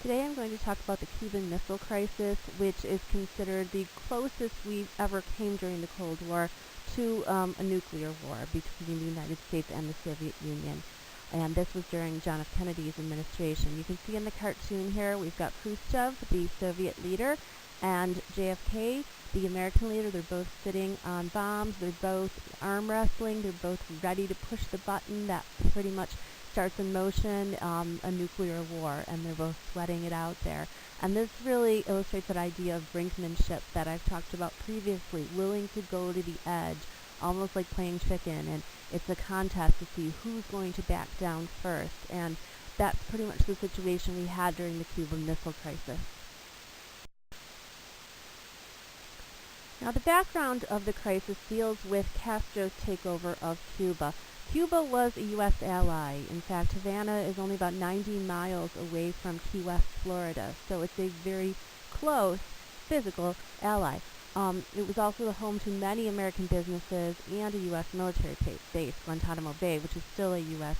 Today I'm going to talk about the Cuban Missile Crisis, which is considered the closest we ever came during the Cold War to a nuclear war between the United States and the Soviet Union. And this was during John F. Kennedy's administration. You can see in the cartoon here we've got Khrushchev, the Soviet leader, and JFK, the American leader. They're both sitting on bombs. They're both arm wrestling. They're both ready to push the button that pretty much starts in motion a nuclear war, and they're both sweating it out there. And this really illustrates that idea of brinkmanship that I've talked about previously, willing to go to the edge, almost like playing chicken, and it's a contest to see who's going to back down first. And that's pretty much the situation we had during the Cuban Missile Crisis. Now, the background of the crisis deals with Castro's takeover of Cuba. Cuba was a U.S. ally. In fact, Havana is only about 90 miles away from Key West, Florida, so it's a very close physical ally. It was also the home to many American businesses and a U.S. military base, Guantanamo Bay, which is still a U.S.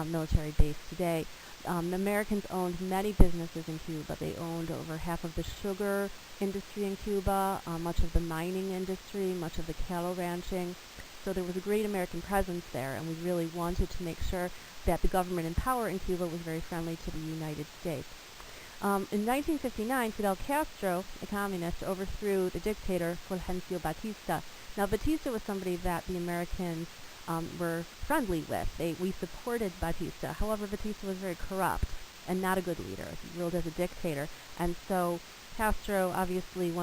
Military base today. The Americans owned many businesses in Cuba. They owned over half of the sugar industry in Cuba, much of the mining industry, much of the cattle ranching. So there was a great American presence there, and we really wanted to make sure that the government in power in Cuba was very friendly to the United States. In 1959, Fidel Castro, a communist, overthrew the dictator Fulgencio Batista. Now, Batista was somebody that the Americans were friendly with. We supported Batista. However, Batista was very corrupt and not a good leader. He ruled as a dictator. And so Castro obviously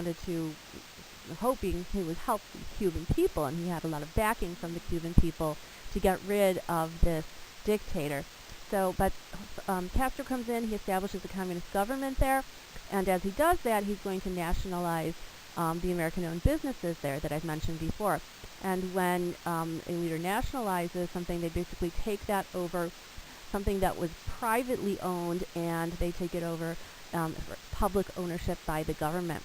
hoping he would help the Cuban people, and he had a lot of backing from the Cuban people to get rid of this dictator. But Castro comes in, he establishes a communist government there, and as he does that, he's going to nationalize the American-owned businesses there that I've mentioned before. And when a leader nationalizes something, they basically take that over, something that was privately owned, and they take it over for public ownership by the government.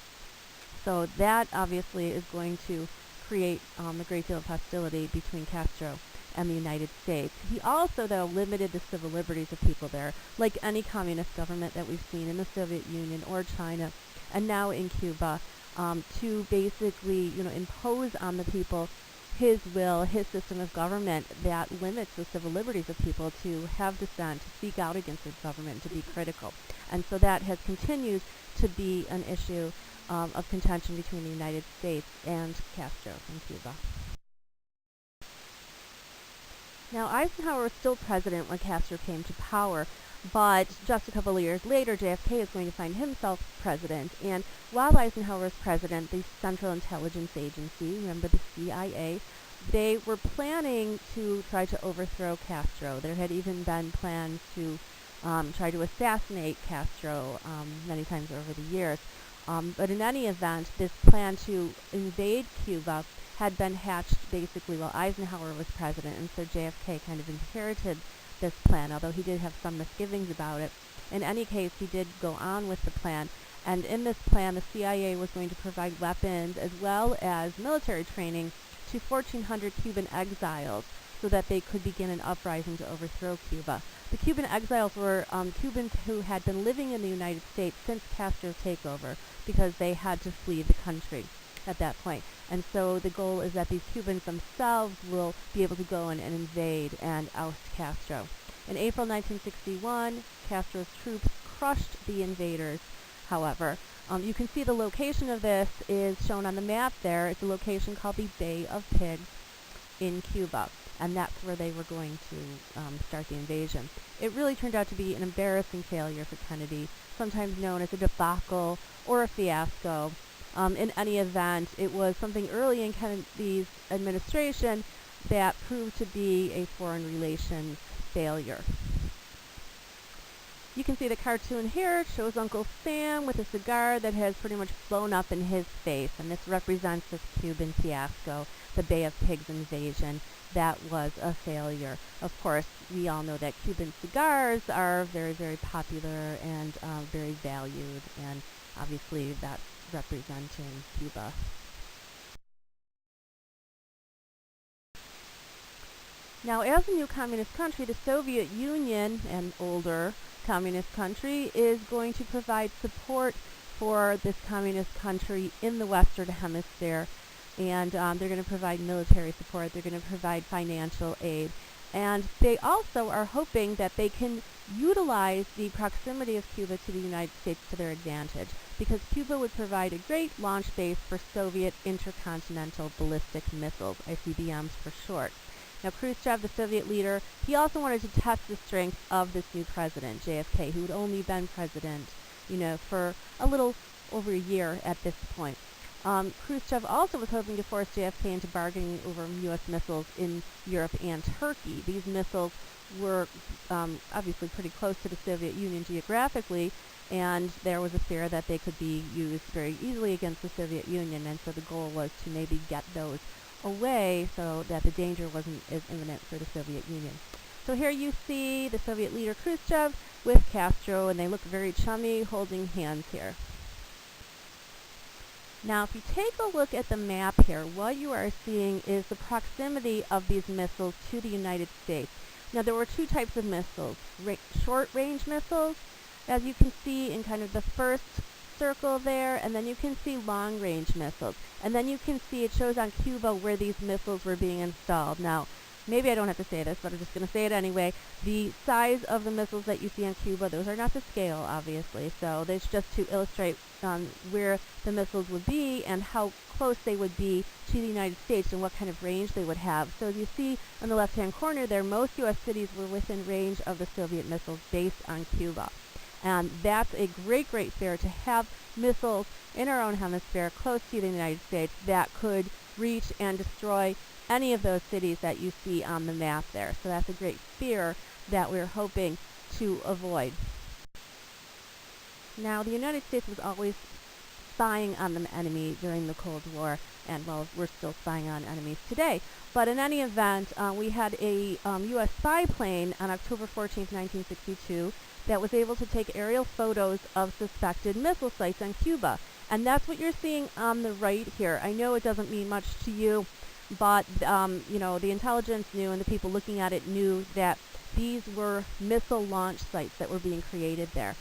So that obviously is going to create a great deal of hostility between Castro and the United States. He also, though, limited the civil liberties of people there, like any communist government that we've seen in the Soviet Union or China, and now in Cuba, to basically, impose on the people his will, his system of government that limits the civil liberties of people to have dissent, to speak out against the government, to be critical. And so that has continued to be an issue of contention between the United States and Castro in Cuba. Now, Eisenhower was still president when Castro came to power, but just a couple of years later, JFK is going to find himself president. And while Eisenhower was president, the Central Intelligence Agency, remember the CIA, they were planning to try to overthrow Castro. There had even been plans to try to assassinate Castro many times over the years. But in any event, this plan to invade Cuba had been hatched basically while Eisenhower was president, and so JFK kind of inherited this plan, although he did have some misgivings about it. In any case, he did go on with the plan, and in this plan, the CIA was going to provide weapons as well as military training to 1,400 Cuban exiles so that they could begin an uprising to overthrow Cuba. The Cuban exiles were Cubans who had been living in the United States since Castro's takeover because they had to flee the country at that point. And so the goal is that these Cubans themselves will be able to go in and invade and oust Castro. In April 1961, Castro's troops crushed the invaders, however. You can see the location of this is shown on the map there. It's a location called the Bay of Pigs in Cuba, and that's where they were going to start the invasion. It really turned out to be an embarrassing failure for Kennedy, sometimes known as a debacle or a fiasco. In any event, it was something early in Kennedy's administration that proved to be a foreign relations failure. You can see the cartoon here. It shows Uncle Sam with a cigar that has pretty much blown up in his face, and this represents this Cuban fiasco, the Bay of Pigs invasion. That was a failure. Of course, we all know that Cuban cigars are very, very popular and very valued, and obviously that's representing Cuba. Now, as a new communist country, the Soviet Union, an older communist country, is going to provide support for this communist country in the Western Hemisphere. And they're going to provide military support. They're going to provide financial aid. And they also are hoping that they can utilize the proximity of Cuba to the United States to their advantage, because Cuba would provide a great launch base for Soviet intercontinental ballistic missiles, ICBMs for short. Now, Khrushchev, the Soviet leader, he also wanted to test the strength of this new president, JFK, who had only been president, for a little over a year at this point. Khrushchev also was hoping to force JFK into bargaining over U.S. missiles in Europe and Turkey. These missiles were obviously pretty close to the Soviet Union geographically, and there was a fear that they could be used very easily against the Soviet Union, and so the goal was to maybe get those away so that the danger wasn't as imminent for the Soviet Union. So here you see the Soviet leader Khrushchev with Castro, and they look very chummy, holding hands here. Now, if you take a look at the map here, what you are seeing is the proximity of these missiles to the United States. Now, there were two types of missiles, short-range missiles, as you can see in kind of the first circle there, and then you can see long-range missiles. And then you can see it shows on Cuba where these missiles were being installed. Now, maybe I don't have to say this, but I'm just going to say it anyway. The size of the missiles that you see on Cuba, those are not to scale, obviously. So that's just to illustrate where the missiles would be and how close they would be to the United States and what kind of range they would have. So as you see on the left-hand corner there, most U.S. cities were within range of the Soviet missiles based on Cuba. And that's a great, great fear, to have missiles in our own hemisphere close to the United States that could reach and destroy any of those cities that you see on the map there. So that's a great fear that we're hoping to avoid. Now, the United States was always spying on the enemy during the Cold War, and, well, we're still spying on enemies today. But in any event, we had a U.S. spy plane on October 14th, 1962, that was able to take aerial photos of suspected missile sites on Cuba. And that's what you're seeing on the right here. I know it doesn't mean much to you, but, the intelligence knew, and the people looking at it knew that these were missile launch sites that were being created there.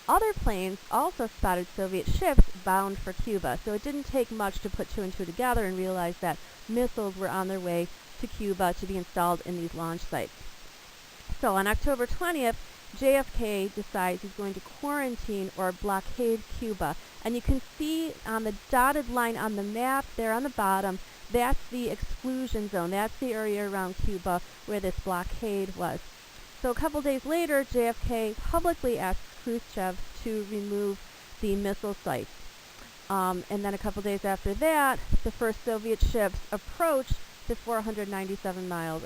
Other planes also spotted Soviet ships bound for Cuba, so it didn't take much to put two and two together and realize that missiles were on their way to Cuba to be installed in these launch sites. So on October 20th, JFK decides he's going to quarantine or blockade Cuba. And you can see on the dotted line on the map there on the bottom, that's the exclusion zone. That's the area around Cuba where this blockade was. So a couple days later, JFK publicly asked Khrushchev to remove the missile sites. And then a couple days after that, the first Soviet ships approached the 497 miles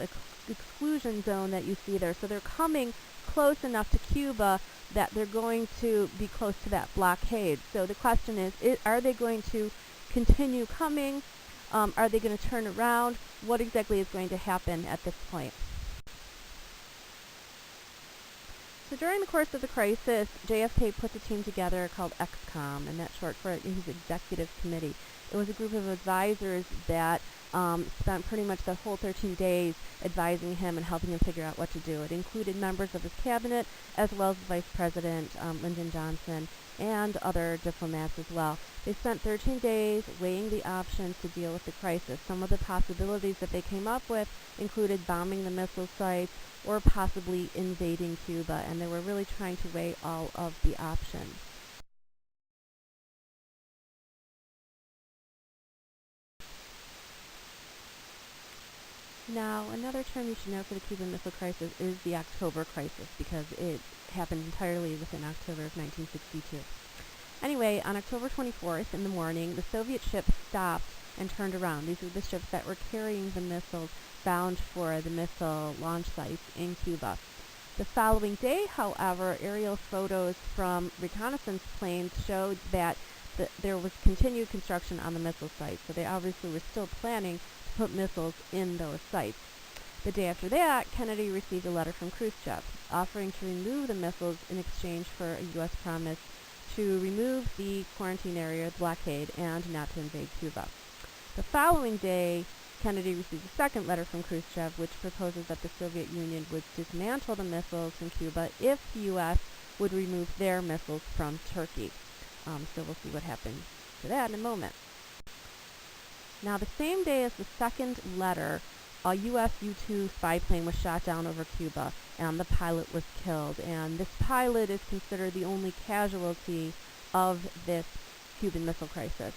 exclusion zone that you see there. So they're coming close enough to Cuba that they're going to be close to that blockade. So the question is are they going to continue coming? Are they going to turn around? What exactly is going to happen at this point? So during the course of the crisis, JFK put a team together called XCOM, and that's short for his executive committee. It was a group of advisors that spent pretty much the whole 13 days advising him and helping him figure out what to do. It included members of his cabinet, as well as Vice President Lyndon Johnson, and other diplomats as well. They spent 13 days weighing the options to deal with the crisis. Some of the possibilities that they came up with included bombing the missile sites or possibly invading Cuba, and they were really trying to weigh all of the options. Now, another term you should know for the Cuban Missile Crisis is the October Crisis, because it happened entirely within October of 1962. Anyway, on October 24th in the morning, the Soviet ships stopped and turned around. These were the ships that were carrying the missiles bound for the missile launch sites in Cuba. The following day, however, aerial photos from reconnaissance planes showed that there was continued construction on the missile sites, so they obviously were still planning to put missiles in those sites. The day after that, Kennedy received a letter from Khrushchev offering to remove the missiles in exchange for a U.S. promise to remove the quarantine area, the blockade, and not to invade Cuba. The following day, Kennedy received a second letter from Khrushchev, which proposes that the Soviet Union would dismantle the missiles from Cuba if the U.S. would remove their missiles from Turkey. So we'll see what happens to that in a moment. Now, the same day as the second letter, a U.S. U-2 spy plane was shot down over Cuba, and the pilot was killed. And this pilot is considered the only casualty of this Cuban Missile Crisis.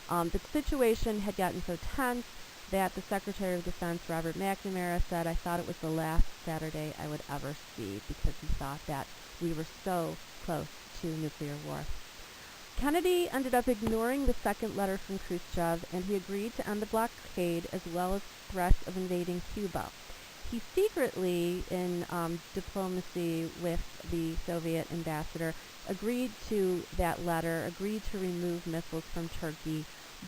The situation had gotten so tense that the Secretary of Defense, Robert McNamara, said, "I thought it was the last Saturday I would ever see," because he thought that we were so close to nuclear war. Kennedy ended up ignoring the second letter from Khrushchev, and he agreed to end the blockade as well as threats of invading Cuba. He secretly, in diplomacy with the Soviet ambassador, agreed to that letter, agreed to remove missiles from Turkey,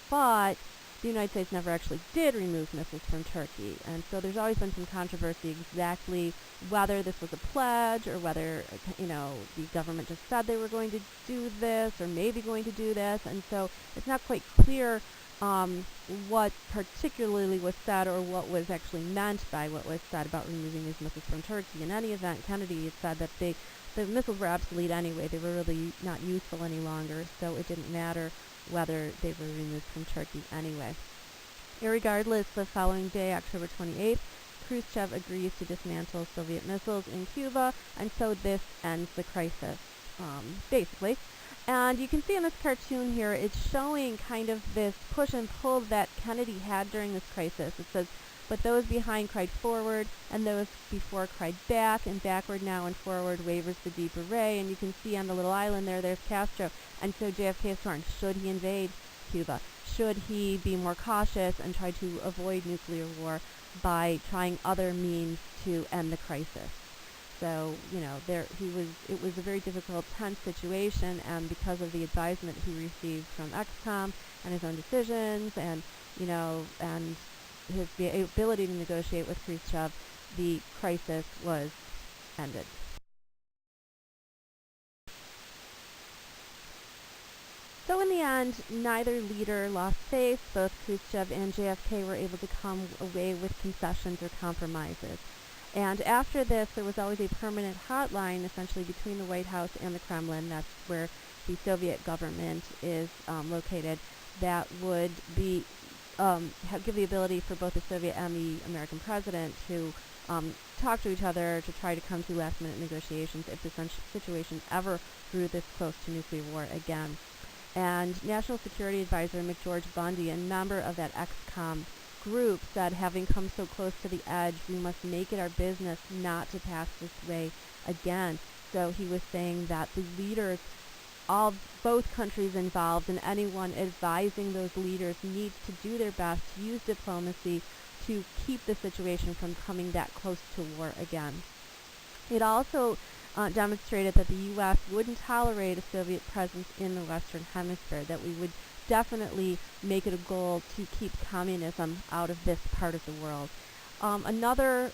but the United States never actually did remove missiles from Turkey. And so there's always been some controversy exactly whether this was a pledge or whether, the government just said they were going to do this or maybe going to do this. And so it's not quite clear what particularly was said or what was actually meant by what was said about removing these missiles from Turkey. In any event, Kennedy had said that the missiles were obsolete anyway. They were really not useful any longer, so it didn't matter whether they were removed from Turkey anyway. Irregardless, the following day, October 28th, Khrushchev agrees to dismantle Soviet missiles in Cuba, and so this ends the crisis, basically. And you can see in this cartoon here, it's showing kind of this push and pull that Kennedy had during this crisis. It says, "But those behind cried forward, and those before cried back, and backward now and forward wavers the deep array." And you can see on the little island there's Castro. And so JFK is torn. Should he invade Cuba? Should he be more cautious and try to avoid nuclear war by trying other means to end the crisis? So, it was a very difficult, tense situation, and because of the advisement he received from ExComm and his own decisions and his ability to negotiate with Khrushchev, the crisis was ended. So in the end, neither leader lost face. Both Khrushchev and JFK were able to come away with concessions or compromises. And after this, there was always a permanent hotline, essentially, between the White House and the Kremlin. That's where the Soviet government is located. That would be give the ability for both the Soviet and the American president to talk to each other to try to come to last-minute negotiations if the situation ever grew this close to nuclear war again. And National Security Advisor McGeorge Bundy, a member of that ExComm group, said, "Having come so close to the edge, we must make it our business not to pass this way again." So he was saying that the leaders of both countries involved and anyone advising those leaders needs to do their best to use diplomacy to keep the situation from coming that close to war again. It also demonstrated that the U.S. wouldn't tolerate a Soviet presence in the Western Hemisphere, that we would definitely make it a goal to keep communism out of this part of the world. Another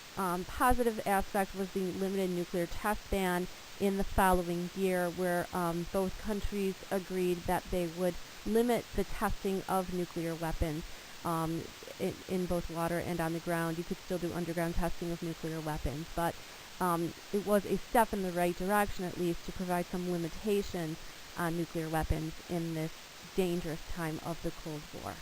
positive aspect was the limited nuclear test ban in the following year, where both countries agreed that they would limit the testing of nuclear weapons in both water and on the ground. You could still do underground testing of nuclear weapons, but it was a step in the right direction, at least, to provide some limitations on nuclear weapons in this dangerous time of the Cold War.